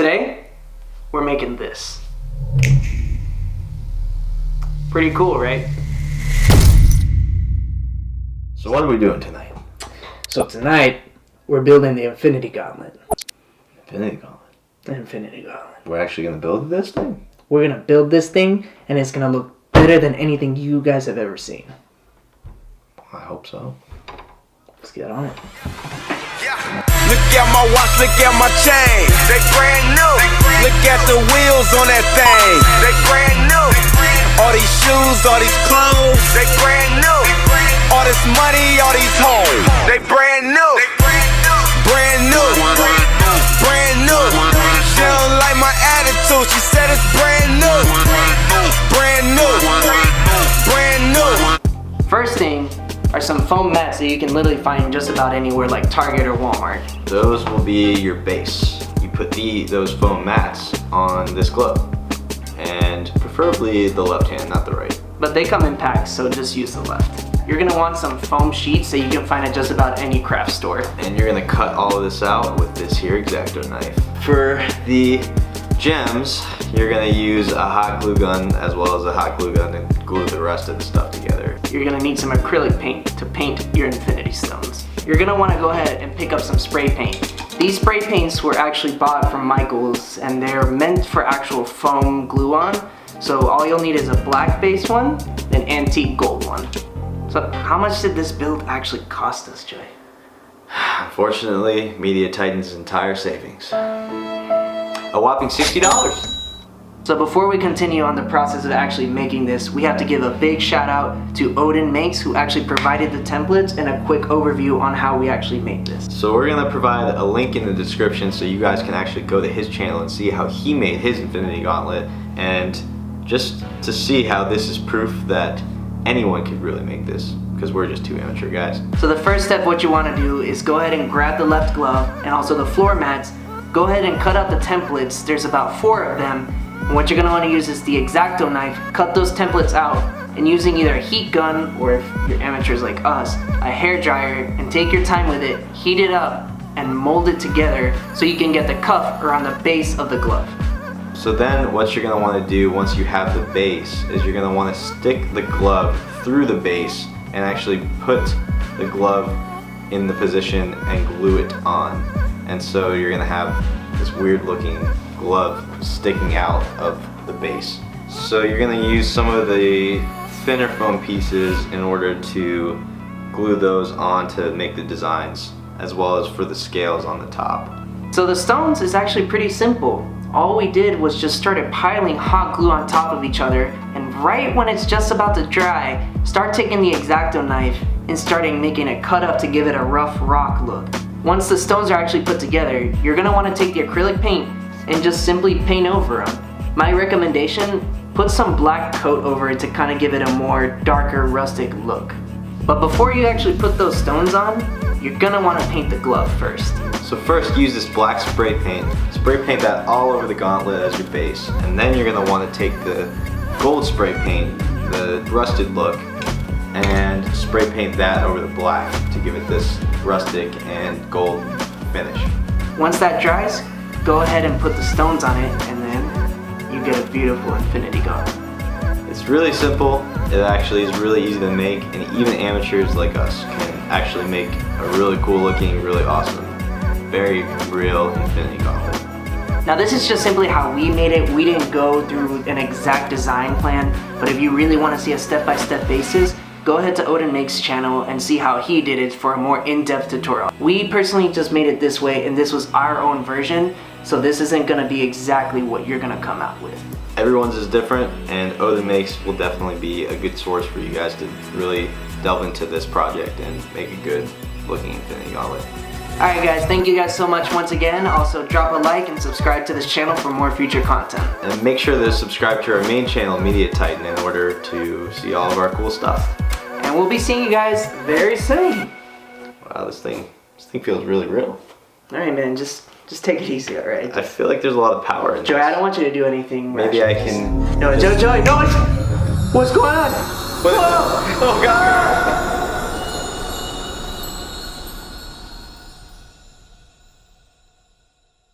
Today, we're making this. Pretty cool, right? So what are we doing tonight? So tonight, we're building the Infinity Gauntlet. Infinity Gauntlet? The Infinity Gauntlet. We're actually going to build this thing? We're going to build this thing, and it's going to look better than anything you guys have ever seen. I hope so. Let's get on it. Yeah. Look at my watch, look at my chain. They brand new. Look at the wheels on that thing. They brand new. All these shoes, all these clothes. They brand new. All this money, all these hoes. They brand new. Brand new. Brand new. She don't like my attitude. She said it's brand new. Brand new. Brand new. First thing are some foam mats that you can literally find just about anywhere like Target or Walmart. Those will be your base. You put those foam mats on this glove. And preferably the left hand, not the right. But they come in packs, so just use the left. You're gonna want some foam sheets that you can find at just about any craft store. And you're gonna cut all of this out with this here X-Acto knife. For the gems, you're gonna use a hot glue gun as well as a hot glue gun to glue the rest of the stuff together. You're gonna need some acrylic paint to paint your Infinity Stones. You're gonna wanna go ahead and pick up some spray paint. These spray paints were actually bought from Michael's and they're meant for actual foam glue on. So all you'll need is a black base one, an antique gold one. So how much did this build actually cost us, Joy? Unfortunately, Media Titan's entire savings. A whopping $60. So before we continue on the process of actually making this, we have to give a big shout out to Odin Makes, who actually provided the templates and a quick overview on how we actually made this. So we're gonna provide a link in the description so you guys can actually go to his channel and see how he made his Infinity Gauntlet, and just to see how this is proof that anyone could really make this, because we're just two amateur guys. So the first step, what you want to do is go ahead and grab the left glove and also the floor mats. Go ahead and cut out the templates. There's about 4 of them. And what you're going to want to use is the X-Acto knife. Cut those templates out, and using either a heat gun, or if you're amateurs like us, a hair dryer, and take your time with it, heat it up, and mold it together so you can get the cuff around the base of the glove. So then what you're going to want to do once you have the base is you're going to want to stick the glove through the base and actually put the glove in the position and glue it on. And so you're going to have this weird looking glove sticking out of the base. So you're going to use some of the thinner foam pieces in order to glue those on to make the designs, as well as for the scales on the top. So the stones is actually pretty simple. All we did was just started piling hot glue on top of each other, and right when it's just about to dry, start taking the X-Acto knife and starting making a cut up to give it a rough rock look. Once the stones are actually put together, you're gonna want to take the acrylic paint and just simply paint over them. My recommendation, put some black coat over it to kind of give it a more darker rustic look. But before you actually put those stones on, you're gonna want to paint the glove first. So first use this black spray paint that all over the gauntlet as your base, and then you're going to want to take the gold spray paint, the rusted look, and spray paint that over the black to give it this rustic and gold finish. Once that dries, go ahead and put the stones on it, and then you get a beautiful Infinity Gauntlet. It's really simple, it actually is really easy to make, and even amateurs like us can actually make a really cool looking, really awesome, very real Infinity Gauntlet. Now this is just simply how we made it. We didn't go through an exact design plan, but if you really want to see a step-by-step basis, go ahead to Odin Makes channel and see how he did it for a more in-depth tutorial. We personally just made it this way, and this was our own version, so this isn't going to be exactly what you're going to come out with. Everyone's is different, and Odin Makes will definitely be a good source for you guys to really delve into this project and make a good looking Infinity Gauntlet. Alright guys, thank you guys so much once again. Also drop a like and subscribe to this channel for more future content. And make sure to subscribe to our main channel, Media Titan, in order to see all of our cool stuff. And we'll be seeing you guys very soon. Wow, this thing feels really real. Alright man, just take it easy, alright? I feel like there's a lot of power in Joey, this. I don't want you to do anything Maybe I can... No, Joey, no! What's going on? What? Oh god!